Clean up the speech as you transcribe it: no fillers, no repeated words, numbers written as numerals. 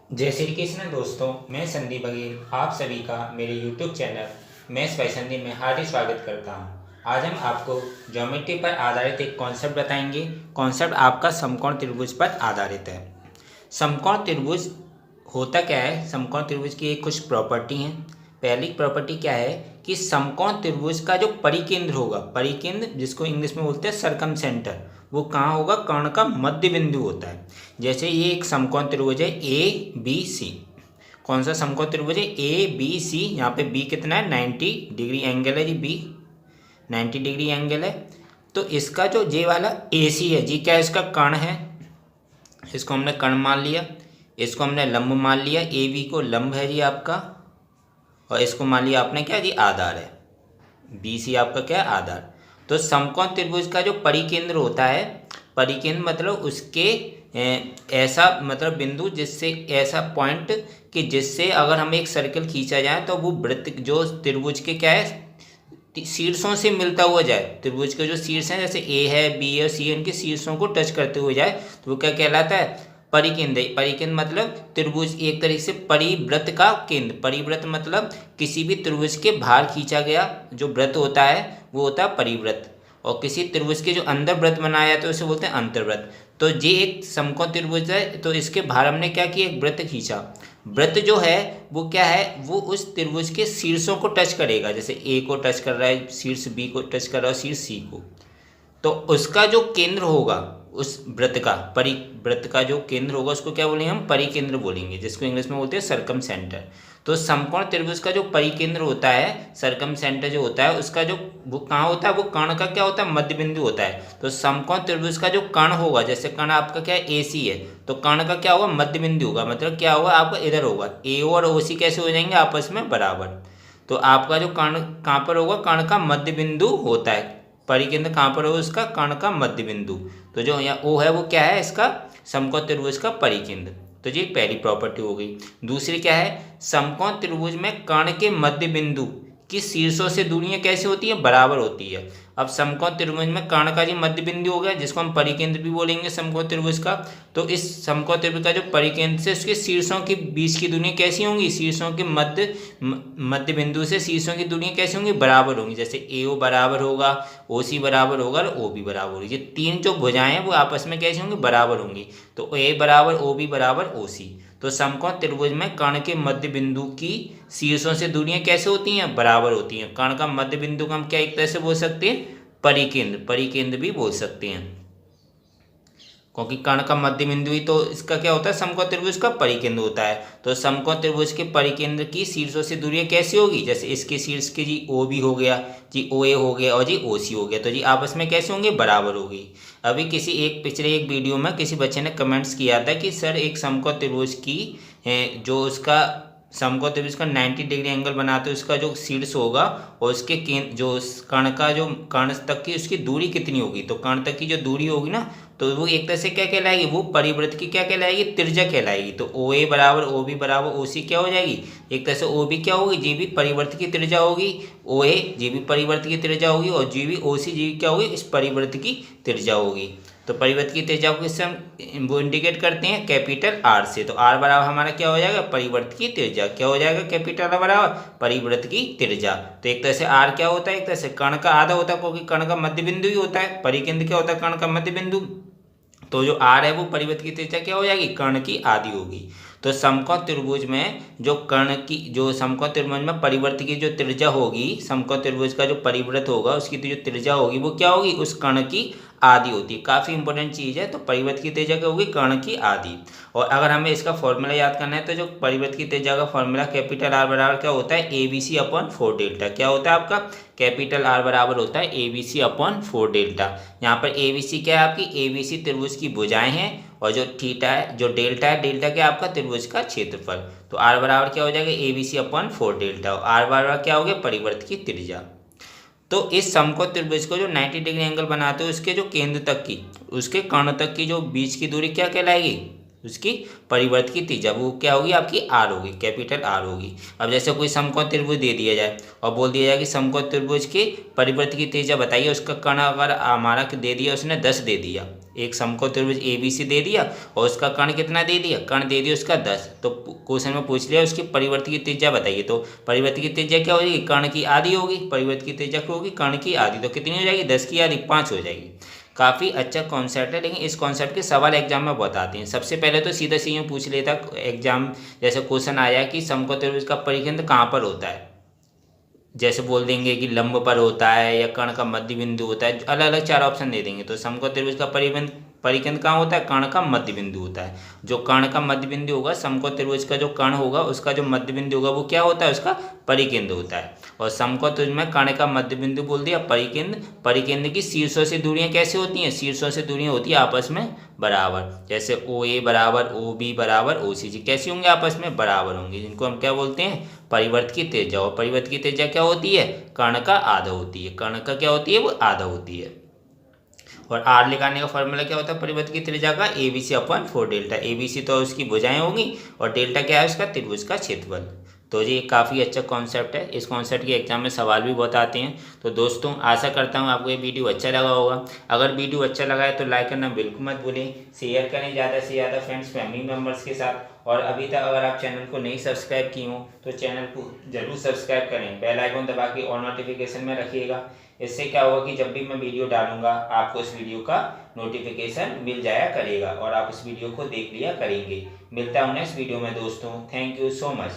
जय श्री कृष्ण दोस्तों, मैं संदीप बघेल आप सभी का मेरे YouTube channel maths by Sandeep में हार्दिक स्वागत करता हूं। आज हम आपको ज्योमेट्री पर आधारित एक कॉन्सेप्ट बताएंगे। कॉन्सेप्ट आपका समकोण त्रिभुज पर आधारित है। समकोण त्रिभुज होता क्या है? समकोण त्रिभुज की एक कुछ प्रॉपर्टी है। पहली प्रॉपर्टी क्या है कि समकोण त्रिभुज का जो परिकेंद्र होगा, परिकेंद्र जिसको इंग्लिश में बोलते हैं सर्कम सेंटर, वो कहाँ होगा? कर्ण का मध्य बिंदु होता है। जैसे ये एक समकोण त्रिभुज है ए बी सी। कौन सा समकोण त्रिभुज है? A B C. यहाँ पे बी कितना है? 90 डिग्री एंगल है जी। बी 90 डिग्री एंगल है। तो इसका जो जे वाला ए सी है जी, क्या है? इसका कर्ण है। इसको हमने कर्ण मान लिया, इसको हमने लंब मान लिया। ए बी को लंब है जी आपका, और इसको मान लिया आपने क्या जी? आधार है। बी सी आपका क्या है? आधार। तो समकोण त्रिभुज का जो परिकेंद्र होता है, परिकेंद्र मतलब उसके ऐसा मतलब बिंदु जिससे ऐसा पॉइंट कि जिससे अगर हम एक सर्कल खींचा जाए तो वो वृत्त जो त्रिभुज के क्या है शीर्षों से मिलता हुआ जाए। त्रिभुज के जो शीर्ष हैं जैसे ए है, बी है, सी है, इनके शीर्षों को टच करते हुए जाए तो वो क्या कहलाता है? परिकेंद्र। परिकेंद्र मतलब त्रिभुज एक तरीके से परिवृत्त का केंद्र। परिवृत्त मतलब किसी भी त्रिभुज के बाहर खींचा गया जो वृत्त होता है वो होता है परिवृत्त, और किसी त्रिभुज के जो अंदर वृत्त बनाया जाता है उसे बोलते हैं अंतर्वृत्त। तो ये एक समकोण त्रिभुज है, तो इसके बाहर हमने क्या किया? एक वृत्त खींचा। वृत्त जो है वो क्या है? वो उस त्रिभुज के शीर्षों को टच करेगा। जैसे ए को टच कर रहा है, शीर्ष बी को टच कर रहा है, शीर्ष सी को। तो उसका जो केंद्र होगा उस वृत्त का, परिवृत्त का जो केंद्र होगा उसको क्या बोलेंगे? हम परिकेंद्र बोलेंगे, जिसको इंग्लिश में बोलते हैं सर्कम सेंटर। तो समकोण त्रिभुज का जो परिकेंद्र होता है, सर्कम सेंटर जो होता है, उसका जो वो कहाँ होता है? वो कर्ण का क्या होता है? मध्य बिंदु होता है। तो समकोण त्रिभुज का जो कर्ण होगा, जैसे कर्ण आपका क्या है? ए सी है, तो कर्ण का क्या होगा? मध्य बिंदु होगा। मतलब क्या होगा? आपका इधर होगा। ए और ओ सी कैसे हो जाएंगे? आपस में बराबर। तो आपका जो कर्ण कहाँ पर होगा? कर्ण का मध्य बिंदु होता है। परिकेंद्र कहाँ पर होगा? उसका कर्ण का मध्य बिंदु। तो जो यहाँ ओ है वो क्या है? इसका समकोण त्रिभुज का परिकेंद्र। तो ये पहली प्रॉपर्टी हो गई। दूसरी क्या है? समकोण त्रिभुज में कर्ण के मध्य बिंदु की शीर्षों से दूरियां कैसे होती है? बराबर होती है। अब समकोण त्रिभुज में कर्ण का जो मध्य बिंदु हो गया, जिसको हम परिकेंद्र भी बोलेंगे समकोण त्रिभुज का। तो इस समकोण त्रिभुज का जो परिकेंद्र से उसके शीर्षों के बीच की दूरियां कैसी होंगी? शीर्षों के मध्य बिंदु से शीर्षों की दूरियां कैसी होंगी? बराबर होंगी। जैसे ए ओ बराबर होगा, ओ सी बराबर होगा, और ओ बी बराबर होगी। ये तीन जो भुजाएं हैं वो आपस में कैसी होंगी? बराबर होंगी। तो ए बराबर ओ बी बराबर ओ सी। तो समकोण त्रिभुज में कर्ण के मध्य बिंदु की शीर्षों से दूरियां कैसे होती हैं? बराबर होती हैं। कर्ण का मध्य बिंदु को हम क्या एक तरह से बोल सकते हैं? परिकेंद्र। परिकेंद्र भी बोल सकते हैं, क्योंकि कर्ण का मध्य बिंदु ही तो इसका क्या होता है? समकोण त्रिभुज का परिकेंद्र होता है। तो समकोण त्रिभुज के परिकेंद्र की शीर्षों से दूरियां कैसी होगी? जैसे इसके शीर्ष के जी ओ बी हो गया जी, ओ ए हो गया, और जी ओ सी हो गया। तो जी आपस में कैसे होंगे? बराबर होगी। अभी किसी एक पिछले एक वीडियो में किसी बच्चे ने कमेंट्स किया था कि सर एक समकोण त्रिभुज की जो उसका समकोण त्रिभुज का 90 डिग्री एंगल बनाते हैं उसका जो शीर्ष होगा और उसके केंद्र जो कर्ण का जो कर्ण तक की उसकी दूरी कितनी होगी? तो कर्ण तक की जो दूरी होगी ना, तो वो एक तरह से क्या कहलाएगी? वो परिवृत्त की क्या कहलाएगी? त्रिज्या कहलाएगी। तो ओ ए बराबर ओ बी बराबर ओ सी क्या हो जाएगी? एक तरह से ओ बी क्या होगी? जी भी परिवृत्त की त्रिज्या होगी। ओ ए जी भी परिवृत्त की त्रिज्या होगी, और जी भी ओ सी जी क्या होगी? इस परिवृत्त की त्रिज्या होगी। तो परिवृत्त की त्रिज्या को किससे हम वो इंडिकेट करते हैं? कैपिटल आर से। तो आर बराबर हमारा क्या हो जाएगा? परिवृत्त की त्रिज्या। क्या हो जाएगा? कैपिटल आर बराबर परिवृत्त की त्रिज्या। तो एक तरह से आर क्या होता है? एक तरह से कर्ण का आधा होता है, क्योंकि कर्ण का मध्य बिंदु ही होता है। परिकेंद्र क्या होता है? कर्ण का मध्य बिंदु। तो जो आर है वो परिवृत्त की त्रिज्या क्या हो जाएगी? कर्ण की आधी होगी। तो समकोण त्रिभुज में जो कर्ण की जो समकोण त्रिभुज में परिवृत्त की जो त्रिज्या होगी, समकोण त्रिभुज का जो परिवृत्त होगा उसकी जो त्रिज्या होगी वो क्या होगी? उस कर्ण की आधी होती है। काफ़ी इंपॉर्टेंट चीज़ है। तो परिवृत्त की त्रिज्या क्या होगी? कर्ण की आधी। और अगर हमें इसका फॉर्मूला याद करना है तो जो परिवृत्त की त्रिज्या का फॉर्मूला कैपिटल आर बराबर क्या होता है? A B C upon 4 delta. क्या होता है आपका? कैपिटल आर बराबर होता है A B C upon 4 delta. यहाँ पर ए बी सी क्या है? आपकी ए बी सी त्रिभुज की भुजाएं हैं, और जो थीटा है, जो डेल्टा है, डेल्टा क्या आपका? त्रिभुज का क्षेत्रफल। तो आर बराबर क्या हो जाएगा? A B C upon 4 delta. R बराबर क्या हो गया? परिवृत्त की त्रिज्या। तो इस समकोण त्रिभुज को जो 90 डिग्री एंगल बनाते हैं उसके जो केंद्र तक की, उसके कर्ण तक की जो बीच की दूरी क्या कहलाएगी? उसकी परिवर्त की त्रिज्या वो क्या होगी? आपकी आर होगी, कैपिटल आर होगी। अब जैसे कोई समकोण त्रिभुज दे दिया जाए और बोल दिया जाए कि समकोण त्रिभुज के परिवर्त की त्रिज्या बताइए, उसका कर्ण अगर हमारा दे दिया उसने 10 दे दिया, एक समकोण त्रिभुज ABC दे दिया और उसका कर्ण कितना दे दिया, कर्ण दे दिया उसका 10। तो क्वेश्चन में पूछ लिया उसकी परिवर्त की त्रिज्या बताइए। तो परिवर्त की त्रिज्या क्या हो जाएगी, कर्ण की आधी होगी। परिवर्त की त्रिज्या क्या होगी, कर्ण की आधी। तो कितनी हो जाएगी, 10 की आधी 5 हो जाएगी। काफ़ी अच्छा कॉन्सेप्ट है, लेकिन इस कॉन्सेप्ट के सवाल एग्जाम में बहुत आते हैं। सबसे पहले तो सीधा सी यूँ पूछ लेता एग्जाम, जैसे क्वेश्चन आया कि समकोण त्रिभुज का परिकेंद्र कहाँ पर होता है, जैसे बोल देंगे कि लंब पर होता है या कर्ण का मध्य बिंदु होता है, अलग अलग 4 ऑप्शन दे देंगे। तो समकोण त्रिभुज का परिकेंद्र कहाँ होता है, कर्ण का मध्य बिंदु होता है। जो कर्ण का मध्य बिंदु होगा, समकोण त्रिभुज का जो कर्ण होगा उसका जो मध्य बिंदु होगा वो क्या होता है, उसका परिकेंद्र होता है। और समकोण त्रिभुज में कर्ण का मध्य बिंदु बोल दिया, परिकेंद्र। परिकेंद्र की शीर्षों से दूरियां कैसे होती हैं, शीर्षों से दूरियां होती है आपस में बराबर। जैसे OA बराबर OB बराबर OCG कैसी होंगे, आपस में बराबर होंगी, जिनको हम क्या बोलते हैं, परिवर्त की त्रिज्या। और परिवर्त की त्रिज्या क्या होती है, कर्ण का आधा होती है। कर्ण का क्या होती है, वो आधा होती है। और R निकालने का फॉर्मूला क्या होता है परिवर्त की त्रिज्या का, ABC/4 डेल्टा। ABC तो उसकी भुजाएं होगी और डेल्टा क्या है उसका, त्रिभुज का क्षेत्रफल। तो ये काफ़ी अच्छा कॉन्सेप्ट है। इस कॉन्सेप्ट के एग्जाम में सवाल भी बहुत आते हैं। तो दोस्तों आशा करता हूँ आपको ये वीडियो अच्छा लगा होगा। अगर वीडियो अच्छा लगा है तो लाइक करना बिल्कुल मत भूलें, शेयर करें ज़्यादा से ज़्यादा फ्रेंड्स फैमिली मेम्बर्स के साथ। और अभी तक अगर आप चैनल को नहीं सब्सक्राइब किए हो तो चैनल को जरूर सब्सक्राइब करें, बेल आइकन दबा के और नोटिफिकेशन में रखिएगा। इससे क्या होगा कि जब भी मैं वीडियो डालूंगा आपको उस वीडियो का नोटिफिकेशन मिल जाया करेगा और आप उस वीडियो को देख लिया करेंगे। मिलता हूँ नेक्स्ट वीडियो में दोस्तों, थैंक यू सो मच।